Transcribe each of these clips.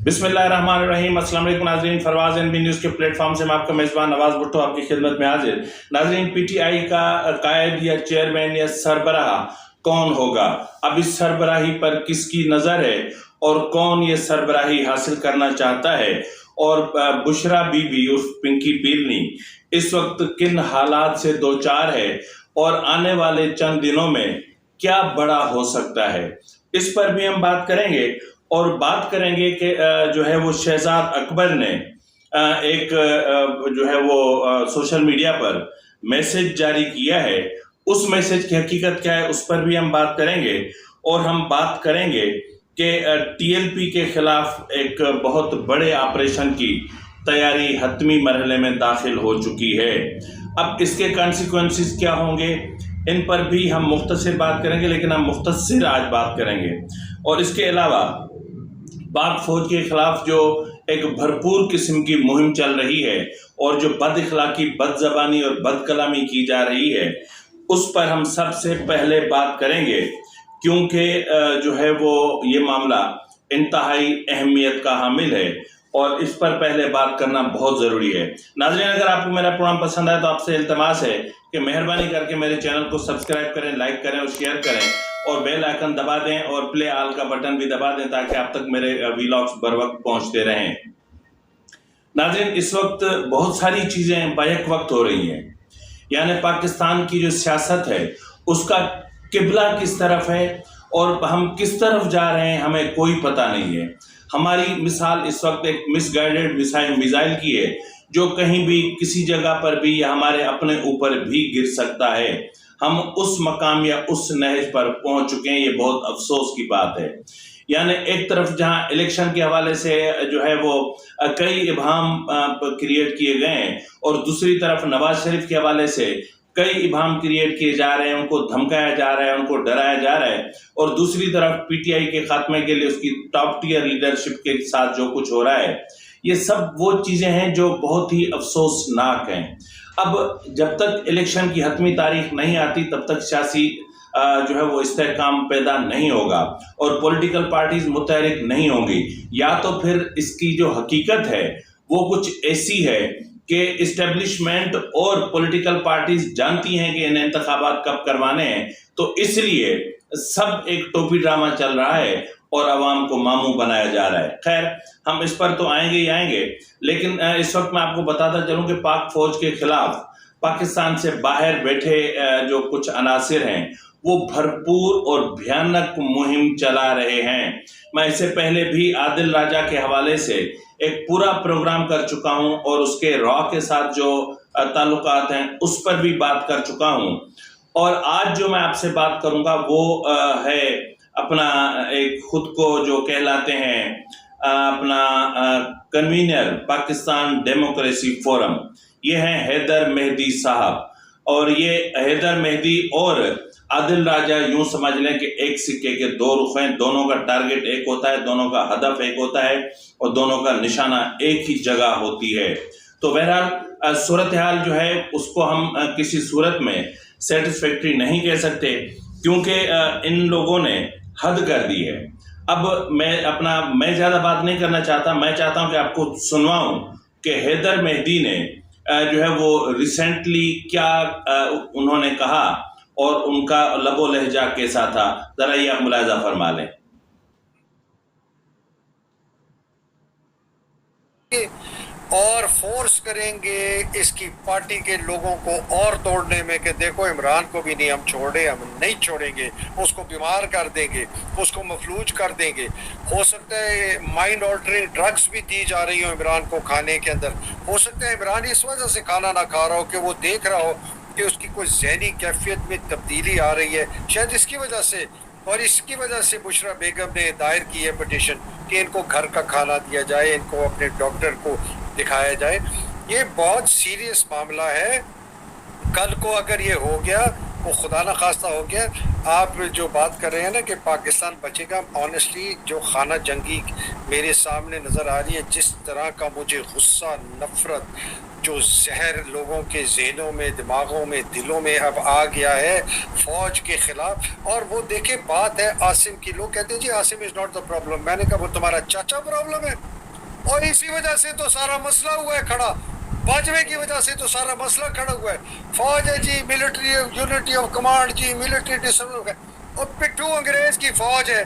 बिस्मिल्लाहिर्रहमानिर्रहीम। अस्सलाम वालेकुम नाज़रीन, फरवाज़ एनबी न्यूज़ के प्लेटफॉर्म से मैं आपका मेज़बान नवाज़ भुट्टो आपकी खिदमत में हाजिर। नाज़रीन, पीटीआई का कायद या चेयरमैन या सरबराह कौन होगा? अब इस सरबराही पर किसकी नज़र है और कौन ये सरबराही हासिल करना चाहता है? और बुशरा बीबी उर्फ पिंकी बिरनी इस वक्त किन हालात से दो चार है और आने वाले चंद दिनों में क्या बड़ा हो सकता है, इस पर भी हम बात करेंगे। और बात करेंगे कि जो है वो शहजाद अकबर ने एक जो है वो सोशल मीडिया पर मैसेज जारी किया है। उस मैसेज की हकीकत क्या है, उस पर भी हम बात करेंगे। और हम बात करेंगे कि टीएलपी के खिलाफ एक बहुत बड़े ऑपरेशन की तैयारी हतमी मरहले में दाखिल हो चुकी है। अब इसके कॉन्सिक्वेंसेस क्या होंगे, इन पर भी हम मुख्तसर बात करेंगे, लेकिन हम मुख्तसर आज बात करेंगे। और इसके अलावा पाक फौज के खिलाफ जो एक भरपूर किस्म की मुहिम चल रही है और जो बद इखलाकी, बद ज़बानी और बद कलामी की जा रही है, उस पर हम सबसे पहले बात करेंगे, क्योंकि जो है वो ये मामला इंतहाई अहमियत का हामिल है और इस पर पहले बात करना बहुत ज़रूरी है। नाज़रीन, अगर आपको मेरा प्रोग्राम पसंद आए तो आपसे इल्तमास है कि मेहरबानी करके मेरे चैनल को सब्सक्राइब करें, लाइक करें और शेयर करें और बेल आइकन दबा दें और प्ले ऑल का बटन भी दबा दें, ताकि आप तक मेरे वीलॉग्स बर वक्त पहुँचते रहें। नाज़रीन, इस वक्त बहुत सारी चीज़ें बैक वक्त हो रही हैं, यानी पाकिस्तान की जो सियासत है उसका किबला किस तरफ है और हम किस तरफ जा रहे हैं हमें कोई पता नहीं है। हमारी मिसाल इस वक्त एक मिसगाइडेड मिसाइल की है, जो कहीं भी किसी जगह पर भी या हमारे अपने ऊपर भी गिर सकता है। हम उस मकाम या उस नहज पर पहुंच चुके हैं, ये बहुत अफसोस की बात है। यानी एक तरफ जहां इलेक्शन के हवाले से जो है वो कई इबाम क्रिएट किए गए हैं और दूसरी तरफ नवाज शरीफ के हवाले से कई इबाम क्रिएट किए जा रहे हैं, उनको धमकाया जा रहा है, उनको डराया जा रहा है। और दूसरी तरफ पीटीआई के खात्मे के लिए उसकी टॉप टियर लीडरशिप के साथ जो कुछ हो रहा है, ये सब वो चीज़ें हैं जो बहुत ही अफसोसनाक हैं। अब जब तक इलेक्शन की हतमी तारीख नहीं आती तब तक सियासी जो है वो इस्तेहकाम पैदा नहीं होगा और पॉलिटिकल पार्टीज मुतहरिक नहीं होंगी। या तो फिर इसकी जो हकीकत है वो कुछ ऐसी है कि इस्टेब्लिशमेंट और पॉलिटिकल पार्टीज जानती हैं कि इन इंतखाबात कब करवाने हैं, तो इसलिए सब एक टोपी ड्रामा चल रहा है और अवाम को मामू बनाया जा रहा है। खैर, हम इस पर तो आएंगे ही आएंगे, लेकिन इस वक्त मैं आपको बताता चलूं कि पाक फौज के खिलाफ पाकिस्तान से बाहर बैठे जो कुछ अनासिर हैं वो भरपूर और भयानक मुहिम चला रहे हैं। मैं इससे पहले भी आदिल राजा के हवाले से एक पूरा प्रोग्राम कर चुका हूं और उसके रॉ के साथ जो ताल्लुकात हैं उस पर भी बात कर चुका हूं। और आज जो मैं आपसे बात करूंगा वो है अपना एक खुद को जो कहलाते हैं अपना कन्वीनर पाकिस्तान डेमोक्रेसी फोरम, ये हैं हैदर मेहदी साहब। और ये हैदर मेहदी और आदिल राजा यूं समझ लें कि एक सिक्के के दो रुख हैं, दोनों का टारगेट एक होता है, दोनों का हदफ एक होता है और दोनों का निशाना एक ही जगह होती है। तो बहरहाल सूरत हाल जो है उसको हम किसी सूरत में सेटिस्फैक्ट्री नहीं कह सकते, क्योंकि इन लोगों ने हद कर दी है। अब मैं ज़्यादा बात नहीं करना चाहता, मैं चाहता हूं कि आपको सुनवाऊं कि हैदर मेहदी ने जो है वो रिसेंटली क्या उन्होंने कहा और उनका लबो लहजा कैसा था। ज़रा ये आप मुलाहिजा फरमा लें। और फोर्स करेंगे इसकी पार्टी के लोगों को और तोड़ने में कि देखो इमरान को भी नहीं हम छोड़े, हम नहीं छोड़ेंगे, उसको बीमार कर देंगे, उसको मफलूज कर देंगे। हो सकता है माइंड ऑल्टरिंग ड्रग्स भी दी जा रही हो इमरान को खाने के अंदर। हो सकता है इमरान इस वजह से खाना ना खा रहा हो कि वो देख रहा हो कि उसकी कोई ज़हनी कैफियत में तब्दीली आ रही है, शायद इसकी वजह से। और इसकी वजह से बुशरा बेगम ने दायर की है पिटीशन कि इनको घर का खाना दिया जाए, इनको अपने डॉक्टर को दिखाया जाए। ये बहुत सीरियस मामला है। कल को अगर ये हो गया, वो खुदा न खास्ता हो गया, आप जो बात कर रहे हैं ना कि पाकिस्तान बचेगा, ऑनेस्टली जो खाना जंगी मेरे सामने नज़र आ रही है, जिस तरह का मुझे गुस्सा, नफ़रत, जो जहर लोगों के ज़हनों में, दिमागों में, दिलों में अब आ गया है फ़ौज के ख़िलाफ़। और वो देखे बात है आसिम की, लोग कहते हैं जी Asim is not the problem. मैंने कहा वो तुम्हारा चाचा प्रॉब्लम है। और इसी वजह से तो सारा मसला हुआ है खड़ा, बाजवे की वजह से तो सारा मसला खड़ा हुआ है। फौज है जी, मिलिट्री यूनिटी ऑफ कमांड जी, मिलिट्री डिसिप्लिन, और पिट्ठू अंग्रेज की फौज है।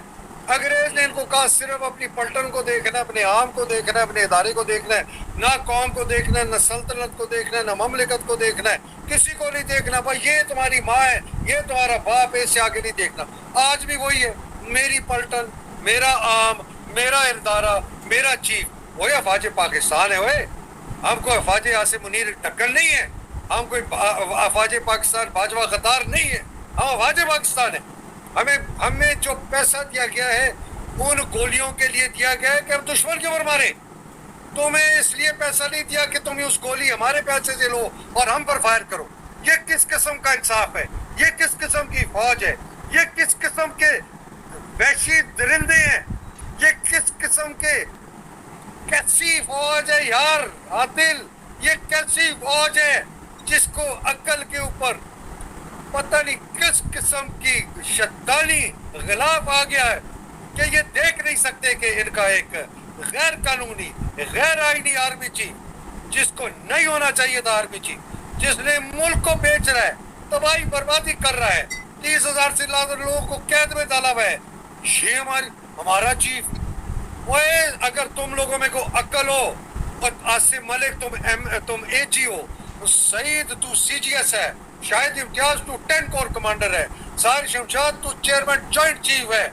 अंग्रेज ने इनको कहा सिर्फ अपनी पलटन को देखना है, अपने आम को देखना है, अपने इदारे को देखना है, ना कौम को देखना है, ना सल्तनत को देखना है, ना ममलिकत को देखना है, किसी को नहीं देखना। भाई ये तुम्हारी माँ है, ये तुम्हारा बाप है, इससे आगे नहीं देखना। आज भी वही है, मेरी पलटन, मेरा आम, मेरा इदारा, मेरा चीफ। वो अफवाज पाकिस्तान है, वो हम कोई अफवाज आसिम मुनीर टक्कर नहीं है, हम कोई अफवाज पाकिस्तान बाजवा कतार नहीं है, हम अफवाज पाकिस्तान है। हमें जो पैसा दिया गया है उन गोलियों के लिए दिया गया है कि हम दुश्मन के ऊपर मारे। तुम्हें इसलिए पैसा नहीं दिया कि तुम उस गोली हमारे पैसे से लो और हम पर फायर करो। ये किस किस्म का इंसाफ है? ये किस किस्म की फौज है? ये किस किस्म के वहशी दरिंदे हैं? ये किस किस्म के कैसी फौज है यार आदिल? ये कैसी फौज है जिसको अक्ल के ऊपर पता नहीं किस किस्म की शैतानी गिलाफ आ गया है कि ये देख नहीं सकते कि इनका एक गैर कानूनी, गैर आईनी आर्मी चीफ, जिसको नहीं होना चाहिए था आर्मी चीफ, जिसने मुल्क को बेच रहा है, तबाही बर्बादी कर रहा है, 30,000 से ज्यादा लोगों को कैद में डाला हुआ है, ये हमारा चीफ। वो अगर तुम लोगों में को अक्ल हो, और आसिम मलिक तुम एजी हो, सईद तू सीजीएस है, शाहिद इम्तियाज तू 10 कोर कमांडर है, साहिर शमशाद तू चेयरमैन जॉइंट चीफ है,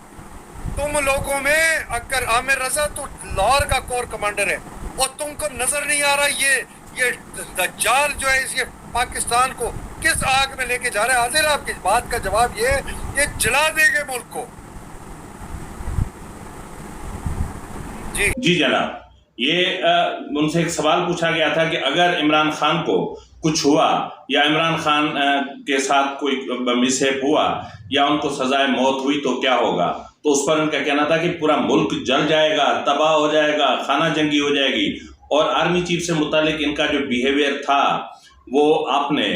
तुम लोगों में अगर आमिर रजा तू लाहौर का कोर कमांडर है, और तुमको नजर नहीं आ रहा ये दज्जाल जो है ये पाकिस्तान को किस आग में लेके जा रहा है? आदिल आपकी बात का जवाब ये जला देंगे मुल्क को। जी जनाब, ये उनसे एक सवाल पूछा गया था कि अगर इमरान खान को कुछ हुआ या इमरान खान के साथ कोई मिसहैप हुआ या उनको सजाए मौत हुई तो क्या होगा। तो उस पर उनका कहना था कि पूरा मुल्क जल जाएगा, तबाह हो जाएगा, खाना जंगी हो जाएगी। और आर्मी चीफ से मुतालिक इनका जो बिहेवियर था वो आपने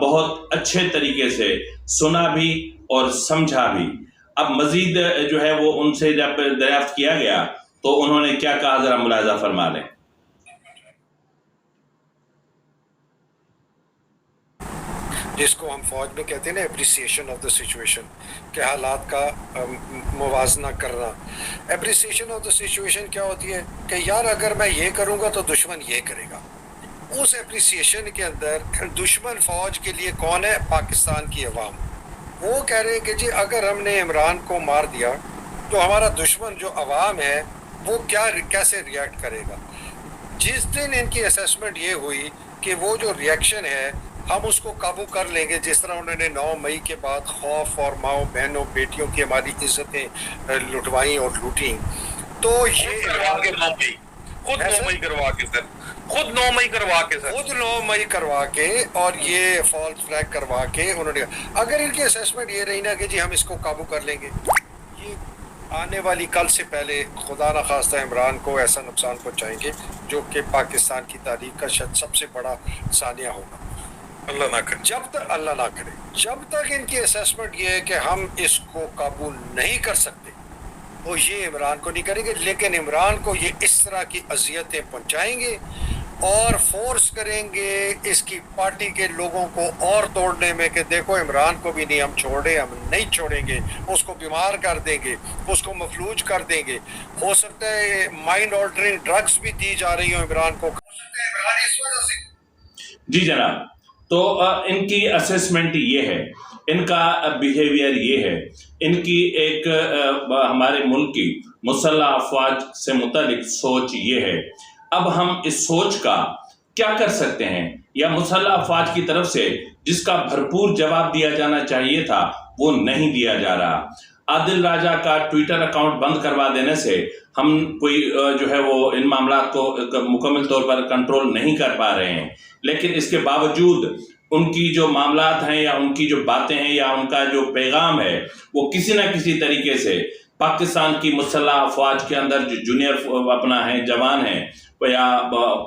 बहुत अच्छे तरीके से सुना भी और समझा भी। अब मजीद जो है वो उनसे जब दरियाफ्त किया गया तो उन्होंने क्या कहा, जरा मुलाहिजा फरमा लें। जिसको हम फौज में कहते हैं ना एप्रिसिएशन ऑफ द सिचुएशन, के हालात का मुवाजना करना। एप्रिसिएशन ऑफ द सिचुएशन क्या होती है कि यार अगर मैं ये करूँगा तो दुश्मन ये करेगा। उस एप्रिसिएशन के अंदर दुश्मन फौज के लिए कौन है? पाकिस्तान की अवाम। वो कह रहे हैं कि जी अगर हमने इमरान को मार दिया तो हमारा दुश्मन जो अवाम है वो कैसे रिएक्ट करेगा। जिस दिन इनकी असेसमेंट ये हुई कि वो जो रिएक्शन है हम उसको काबू कर लेंगे, जिस तरह उन्होंने 9 मई के बाद खौफ और माओ बहनों बेटियों की हमारी इज्जतें लुटवाई और लूटी, तो ये खुद 9 मई करवा के सर, खुद 9 मई करवा के सर, खुद 9 मई करवा के और ये फॉल्स फ्लैग करवा के उन्होंने, अगर इनकी असेसमेंट ये रही ना कि जी हम इसको काबू कर लेंगे, ये आने वाली कल से पहले खुदा न खास्ता इमरान को ऐसा नुकसान पहुंचाएंगे जो कि पाकिस्तान की तारीख का शायद सबसे बड़ा सानिया होगा। अल्लाह ना करे, अल्लाह ना करे, जब तक इनकी असेसमेंट ये है कि हम इसको काबू नहीं कर सकते वो ये इमरान को नहीं करेंगे, लेकिन इमरान को ये इस तरह की अजियतें पहुंचाएंगे और फोर्स करेंगे इसकी पार्टी के लोगों को और तोड़ने में कि देखो इमरान को भी नहीं हम छोड़े, हम नहीं छोड़ेंगे, उसको बीमार कर देंगे, उसको मफलूज कर देंगे। हो सकता है माइंड ऑल्टरिंग ड्रग्स भी दी जा रही हो इमरान को, इमरान इस वजह से। जी जनाब, तो इनकी असेसमेंट ये है, इनका बिहेवियर ये है, इनकी एक हमारे मुल्क की मुसल्लह अफवाज से मुतालिक सोच ये है। अब हम इस सोच का क्या कर सकते हैं, या मुसल्लह अफवाज की तरफ से जिसका भरपूर जवाब दिया जाना चाहिए था वो नहीं दिया जा रहा। आदिल राजा का ट्विटर अकाउंट बंद करवा देने से हम कोई जो है वो इन मामला को मुकम्मल तौर पर कंट्रोल नहीं कर पा रहे हैं, लेकिन इसके बावजूद उनकी जो मामलात हैं या उनकी जो बातें हैं या उनका जो पैगाम है वो किसी न किसी तरीके से पाकिस्तान की मुसल्लह अफवाज के अंदर जो जूनियर अपना है, जवान हैं या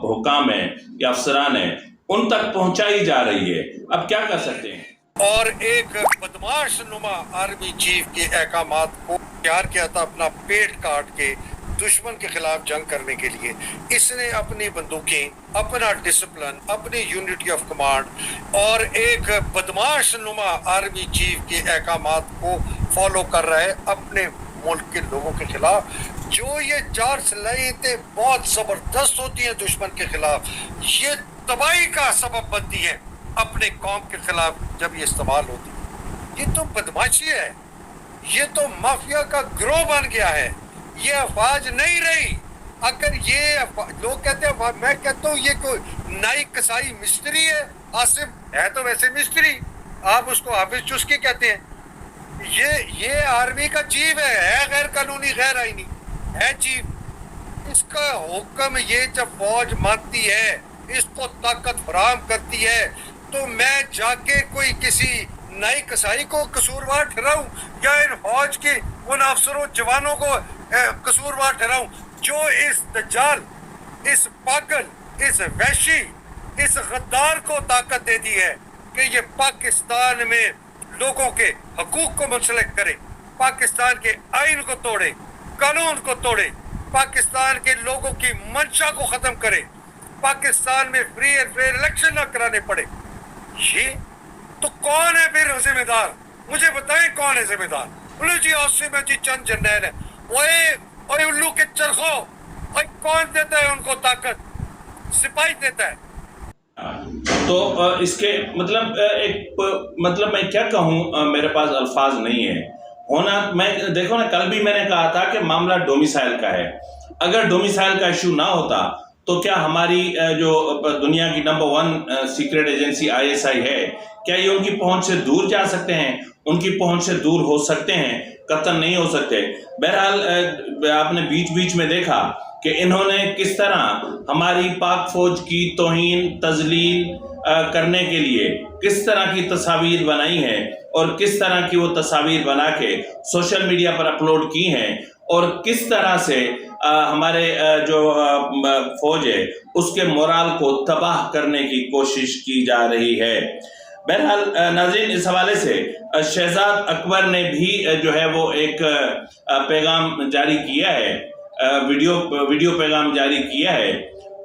हुकाम हैं या अफसरान हैं, उन तक पहुंचाई जा रही है। अब क्या कर सकते हैं? और एक बदमाश नुमा आर्मी चीफ के अहकामात को तैयार किया था अपना पेट काट के दुश्मन के खिलाफ जंग करने के लिए इसने अपनी बंदूकें, अपना डिसिप्लिन, अपनी यूनिटी ऑफ कमांड और एक बदमाश नुमा आर्मी चीफ के अहकामात को फॉलो कर रहा है अपने मुल्क के लोगों के खिलाफ। जो ये चार सलाहियतें बहुत ज़बरदस्त होती हैं दुश्मन के खिलाफ, ये तबाही का सबब बनती है अपने कौम के खिलाफ जब ये इस्तेमाल होती है। ये तो बदमाशी है, ये तो माफिया का गिरोह बन गया है, ये अफवाज नहीं रही। अगर ये लोग कहते हैं, मैं कहता हूँ ये कोई नाई कसाई मिस्त्री है। आसिफ है तो वैसे मिस्त्री, आप उसको हाफिज चुस्की कहते हैं। ये आर्मी का चीफ है गैर कानूनी गैर आईनी है चीफ। इसका हुक्म ये जब फौज मानती है, इसको ताकत फराहम करती है, तो मैं जाके कोई किसी नई कसाई को कसूरवार ठहराऊं या इन फौज के उन अफसरों जवानों को कसूरवार ठहराऊं जो इस दज्जाल, इस पागल, इस वैशी, इस गद्दार को ताकत देती है कि ये पाकिस्तान में लोगों के हकूक को मुंसलिक करे, पाकिस्तान के आइन को तोड़े, कानून को तोड़े, पाकिस्तान के लोगों की मंशा को खत्म करे, पाकिस्तान में फ्री एंड फेयर इलेक्शन न कराने पड़े। ये तो कौन है फिर जिम्मेदार? मुझे बताएं कौन है जिम्मेदार? बोले जी आसिम है जी, चंद जर्नैल है। ओए उल्लू के चरखो, कौन देता है उनको ताकत? सिपाही देता है। तो इसके मतलब मैं क्या कहूँ, मेरे पास अल्फाज नहीं है। होना, मैं देखो ना, कल भी मैंने कहा था कि मामला डोमिसाइल का है। अगर डोमिसाइल का इशू ना होता तो क्या हमारी जो दुनिया की नंबर 1 सीक्रेट एजेंसी ISI है, क्या ये उनकी पहुंच से दूर जा सकते हैं? उनकी पहुंच से दूर हो सकते हैं, कतई नहीं हो सकते। बहरहाल आपने बीच बीच में देखा कि इन्होंने किस तरह हमारी पाक फौज की तौहीन तजलील करने के लिए किस तरह की तस्वीर बनाई है और किस तरह की वो तस्वीर बना के सोशल मीडिया पर अपलोड की हैं, और किस तरह से हमारे जो फौज है उसके मोराल को तबाह करने की कोशिश की जा रही है। बहरहाल नाज़रीन, इस हवाले से शहजाद अकबर ने भी जो है वो एक पैगाम जारी किया है, वीडियो पैगाम जारी किया है,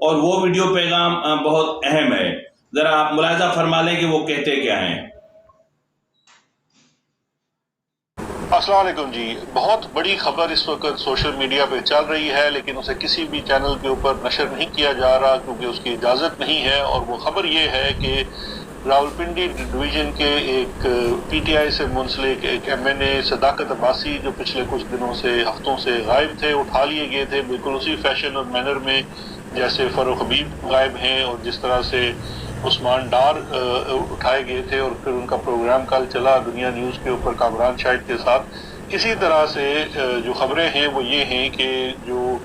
और वो वीडियो पैगाम बहुत अहम है। ज़रा आप मुलाहिज़ा फरमा लें कि वो कहते क्या हैं। अस्सलाम वालेकुम जी। बहुत बड़ी खबर इस वक्त सोशल मीडिया पे चल रही है, लेकिन उसे किसी भी चैनल के ऊपर नशर नहीं किया जा रहा क्योंकि उसकी इजाज़त नहीं है। और वो खबर ये है कि रावलपिंडी डिवीज़न के एक PTI से मुंसलिक एक MNA सदाकत अब्बासी, जो पिछले कुछ दिनों से, हफ्तों से गायब थे, उठा लिए गए थे बिल्कुल उसी फैशन और मैनर में जैसे फ़ारूक हबीब गायब हैं और जिस तरह से उस्मान डार उठाए गए थे और फिर उनका प्रोग्राम कल चला दुनिया न्यूज़ के ऊपर कामरान शाहिद के साथ। इसी तरह से जो खबरें हैं वो ये हैं कि जो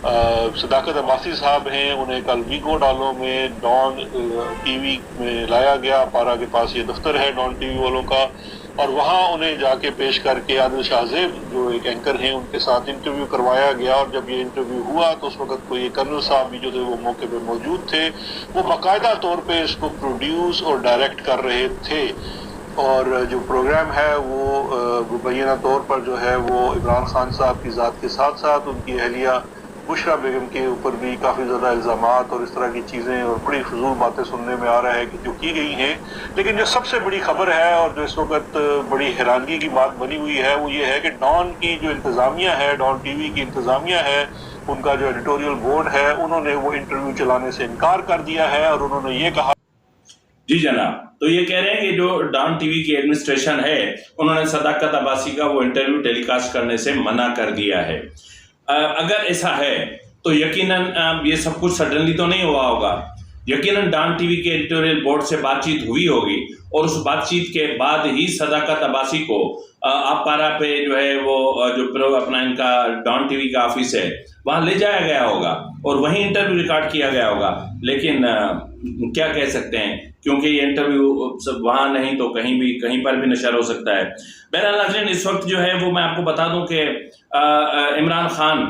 सदाकत अब्बासी साहब हैं उन्हें कल वीगो डालो में डॉन TV में लाया गया। पारा के पास ये दफ्तर है डॉन TV वालों का, और वहाँ उन्हें जाके पेश करके आदिल शाहजेब जो एक एंकर हैं उनके साथ इंटरव्यू करवाया गया। और जब ये इंटरव्यू हुआ तो उस वक्त कोई कर्नल साहब भी जो थे वो मौके पे मौजूद थे, वो बाकायदा तौर पे इसको प्रोड्यूस और डायरेक्ट कर रहे थे। और जो प्रोग्राम है वो मुबैना तौर पर जो है वो इमरान खान साहब की ज़ात के साथ साथ उनकी अहलिया बुशरा बेगम के ऊपर भी काफ़ी ज़्यादा इल्ज़ामात और इस तरह की चीज़ें और बड़ी फजूल बातें सुनने में आ रहा है कि जो की गई हैं। लेकिन जो सबसे बड़ी खबर है और जो इस वक्त बड़ी हैरानगी की बात बनी हुई है वो ये है कि डॉन की जो इंतज़ामिया है, डॉन TV की इंतज़ामिया है, उनका जो एडिटोरियल बोर्ड है, उन्होंने वो इंटरव्यू चलाने से इनकार कर दिया है। और उन्होंने ये कहा, जी जनाब, तो ये कह रहे हैं कि जो डॉन TV की एडमिनिस्ट्रेशन है उन्होंने सदाकत अब्बासी का वो इंटरव्यू टेलीकास्ट करने से मना कर दिया है। अगर ऐसा है तो यकीनन ये सब कुछ सडनली तो नहीं हुआ होगा। यकीनन डॉन TV के एडिटोरियल बोर्ड से बातचीत हुई होगी और उस बातचीत के बाद ही सदाकत अब्बासी को पारा पे जो है वो जो अपना इनका डॉन TV का ऑफिस है वहाँ ले जाया गया होगा और वहीं इंटरव्यू रिकॉर्ड किया गया होगा। लेकिन क्या कह सकते हैं, क्योंकि ये इंटरव्यू वहाँ नहीं तो कहीं पर भी नशर हो सकता है। बहरहाल नाज़रीन, इस वक्त जो है वो मैं आपको बता दूं कि इमरान खान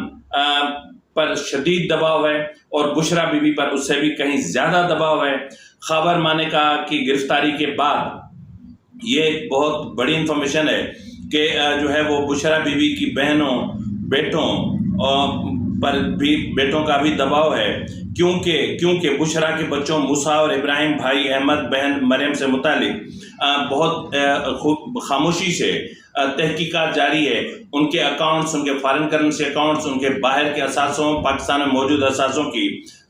पर शदीद दबाव है और बुशरा बीबी पर उससे भी कहीं ज़्यादा दबाव है। खबर मानेका की गिरफ्तारी के बाद ये बहुत बड़ी इंफॉर्मेशन है कि जो है वो बुशरा बीबी की बहनों, बेटों پر بھی بیٹوں کا بھی دباؤ ہے، کیونکہ بشرا کے بچوں موسیٰ اور ابراہیم، بھائی احمد، بہن مریم سے متعلق بہت خاموشی سے تحقیقات جاری ہے۔ ان کے اکاؤنٹس، ان کے فارن کرنسی اکاؤنٹس، ان کے باہر کے اثاثوں، پاکستان میں موجود اثاثوں کی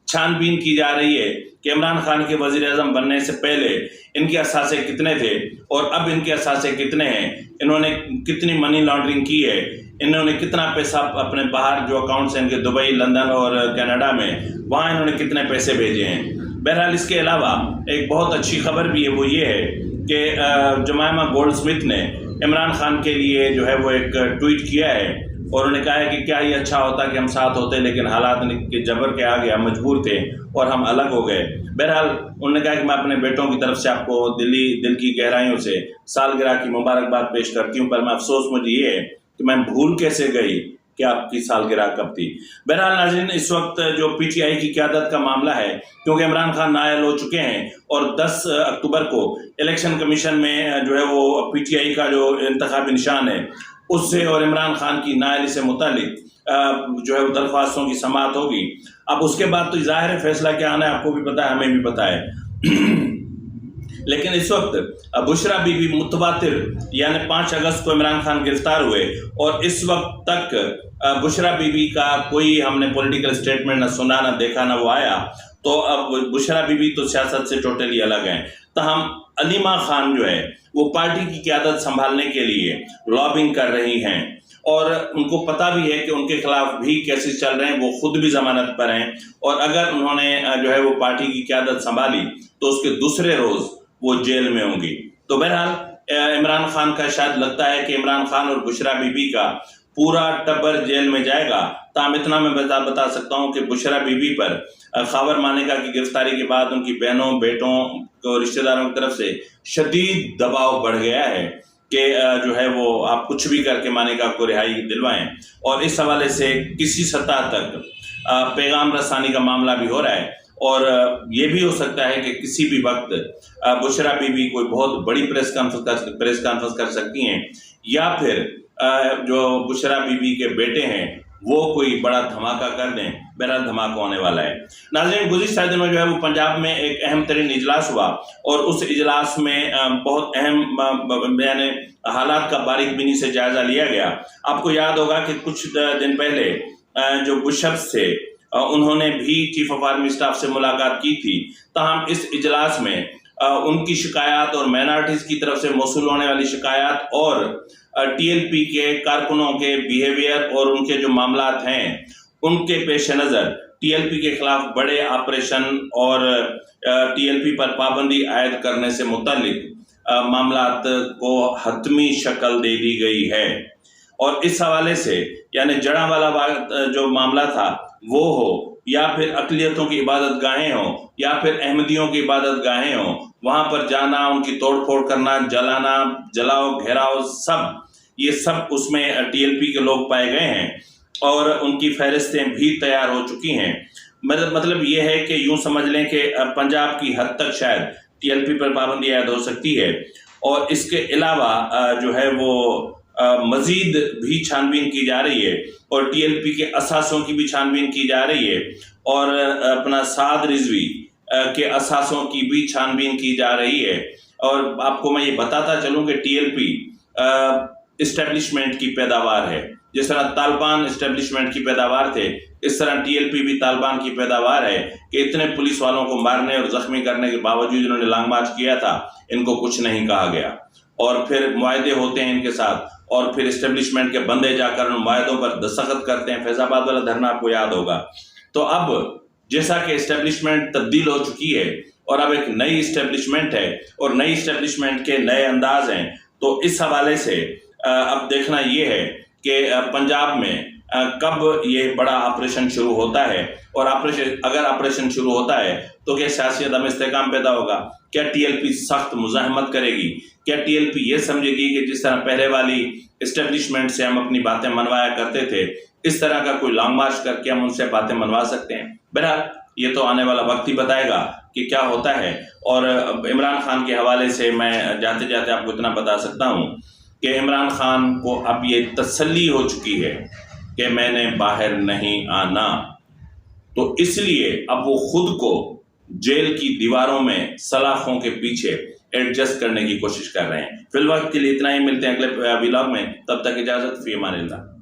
چھان بین کی جا رہی ہے کہ عمران خان کے وزیر اعظم بننے سے پہلے ان کے اثاثے کتنے تھے اور اب ان کے اثاثے کتنے ہیں، انہوں نے کتنی منی لانڈرنگ کی ہے، انہوں نے کتنا پیسہ اپنے باہر جو اکاؤنٹس ہیں ان کے دبئی، لندن اور کینیڈا میں، وہاں انہوں نے کتنے پیسے بھیجے ہیں۔ بہرحال اس کے علاوہ ایک بہت اچھی خبر بھی ہے، وہ یہ ہے کہ جمائمہ گولڈ سمتھ نے عمران خان کے لیے جو ہے وہ ایک ٹویٹ کیا ہے اور انہوں نے کہا ہے کہ کیا یہ اچھا ہوتا کہ ہم ساتھ ہوتے، لیکن حالات کے جبر کے آگے ہم مجبور تھے اور ہم الگ ہو گئے۔ بہرحال انہوں نے کہا کہ میں اپنے بیٹوں کی طرف سے آپ کو دل کی گہرائیوں سے سالگرہ کی مبارکباد پیش کرتی ہوں، پر میں افسوس مجھے یہ ہے کہ میں بھول کیسے گئی کہ آپ کی سالگرہ کب تھی۔ بہرحال ناظرین، اس وقت جو پی ٹی آئی کی قیادت کا معاملہ ہے، کیونکہ عمران خان نائل ہو چکے ہیں اور 10 اکتوبر کو الیکشن کمیشن میں جو ہے وہ پی ٹی آئی کا جو انتخابی نشان ہے اس سے اور عمران خان کی نائل سے متعلق جو ہے وہ درخواستوں کی سماعت ہوگی۔ اب اس کے بعد تو ظاہر ہے فیصلہ کیا آنا ہے، آپ کو بھی پتہ ہے، ہمیں بھی پتہ ہے۔ لیکن اس وقت بشرا بی بی متواتر یعنی 5 اگست کو عمران خان گرفتار ہوئے اور اس وقت تک بشرا بی بی کا کوئی ہم نے پولیٹیکل سٹیٹمنٹ نہ سنا، نہ دیکھا، نہ وہ آیا، تو اب بشرا بی بی تو سیاست سے ٹوٹلی الگ ہیں۔ تاہم علیمہ خان جو ہے وہ پارٹی کی قیادت سنبھالنے کے لیے لابنگ کر رہی ہیں اور ان کو پتہ بھی ہے کہ ان کے خلاف بھی کیسز چل رہے ہیں، وہ خود بھی ضمانت پر ہیں اور اگر انہوں نے جو ہے وہ پارٹی کی قیادت سنبھالی تو اس کے دوسرے روز وہ جیل میں ہوں گی۔ تو بہرحال عمران خان کا شاید لگتا ہے کہ عمران خان اور بشرا بی بی کا پورا ٹبر جیل میں جائے گا۔ تاہم اتنا میں بتا سکتا ہوں کہ بشرا بی بی پر خاور مانیکا کی گرفتاری کے بعد ان کی بہنوں، بیٹوں کو، رشتہ داروں کی طرف سے شدید دباؤ بڑھ گیا ہے کہ جو ہے وہ آپ کچھ بھی کر کے مانیکا کو رہائی دلوائیں، اور اس حوالے سے کسی سطح تک پیغام رسانی کا معاملہ بھی ہو رہا ہے اور یہ بھی ہو سکتا ہے کہ کسی بھی وقت بشرا بی بی کوئی بہت بڑی پریس کانفرنس کر سکتی ہیں یا پھر جو بشرا بی بی کے بیٹے ہیں وہ کوئی بڑا دھماکہ کر دیں۔ بہرحال دھماکہ ہونے والا ہے۔ ناظرین، گزشتہ دنوں جو ہے وہ پنجاب میں ایک اہم ترین اجلاس ہوا اور اس اجلاس میں بہت اہم یعنی حالات کا باریک بینی سے جائزہ لیا گیا۔ آپ کو یاد ہوگا کہ کچھ دن پہلے جو بشپس تھے انہوں نے بھی چیف آف آرمی اسٹاف سے ملاقات کی تھی، تاہم اس اجلاس میں ان کی شکایات اور مائنارٹیز کی طرف سے موصول ہونے والی شکایات اور ٹی ایل پی کے کارکنوں کے بیہیویئر اور ان کے جو معاملات ہیں ان کے پیش نظر ٹی ایل پی کے خلاف بڑے آپریشن اور ٹی ایل پی پر پابندی عائد کرنے سے متعلق معاملات کو حتمی شکل دے دی گئی ہے۔ اور اس حوالے سے یعنی جڑاں والا جو معاملہ تھا وہ ہو یا پھر اقلیتوں کی عبادت گاہیں ہوں یا پھر احمدیوں کی عبادت گاہیں ہوں، وہاں پر جانا، ان کی توڑ پھوڑ کرنا، جلانا، جلاؤ گھیراؤ، یہ سب اس میں ٹی ایل پی کے لوگ پائے گئے ہیں اور ان کی فہرستیں بھی تیار ہو چکی ہیں۔ مطلب یہ ہے کہ یوں سمجھ لیں کہ پنجاب کی حد تک شاید ٹی ایل پی پر پابندی عائد ہو سکتی ہے اور اس کے علاوہ جو ہے وہ مزید بھی چھان بین کی جا رہی ہے اور ٹی ایل پی کے اثاثوں کی بھی چھان بین کی جا رہی ہے اور اپنا سعد رضوی کے اثاثوں کی بھی چھان بین کی جا رہی ہے۔ اور آپ کو میں یہ بتاتا چلوں کہ ٹی ایل پی اسٹیبلشمنٹ کی پیداوار ہے، جس طرح طالبان اسٹیبلشمنٹ کی پیداوار تھے، اس طرح ٹی ایل پی بھی طالبان کی پیداوار ہے کہ اتنے پولیس والوں کو مارنے اور زخمی کرنے کے باوجود انہوں نے لانگ مارچ کیا تھا، ان کو کچھ نہیں کہا گیا اور پھر معاہدے ہوتے ہیں ان کے ساتھ اور پھر اسٹیبلشمنٹ کے بندے جا کر ان معاہدوں پر دستخط کرتے ہیں۔ فیض آباد والا دھرنا آپ کو یاد ہوگا۔ تو اب جیسا کہ اسٹیبلشمنٹ تبدیل ہو چکی ہے اور اب ایک نئی اسٹیبلشمنٹ ہے اور نئی اسٹیبلشمنٹ کے نئے انداز ہیں، تو اس حوالے سے اب دیکھنا یہ ہے کہ پنجاب میں کب یہ بڑا آپریشن شروع ہوتا ہے اور اگر آپریشن شروع ہوتا ہے تو کیا سیاسی عدم استحکام پیدا ہوگا؟ کیا ٹی ایل پی سخت مزاحمت کرے گی؟ کیا ٹی ایل پی یہ سمجھے گی کہ جس طرح پہلے والی اسٹیبلشمنٹ سے ہم اپنی باتیں منوایا کرتے تھے اس طرح کا کوئی لانگ مارچ کر کے ہم ان سے باتیں منوا سکتے ہیں؟ بہرحال یہ تو آنے والا وقت ہی بتائے گا کہ کیا ہوتا ہے۔ اور عمران خان کے حوالے سے میں جاتے جاتے آپ کو اتنا بتا سکتا ہوں کہ عمران خان کو اب یہ تسلی ہو چکی ہے کہ میں نے باہر نہیں آنا. تو اس لیے اب وہ خود کو جیل کی دیواروں میں سلاخوں کے پیچھے ایڈجسٹ کرنے کی کوشش کر رہے ہیں. فی الوقت کے لیے اتنا ہی. ملتے ہیں اگلے ولاگ میں. تب تک اجازت. فی امان اللہ.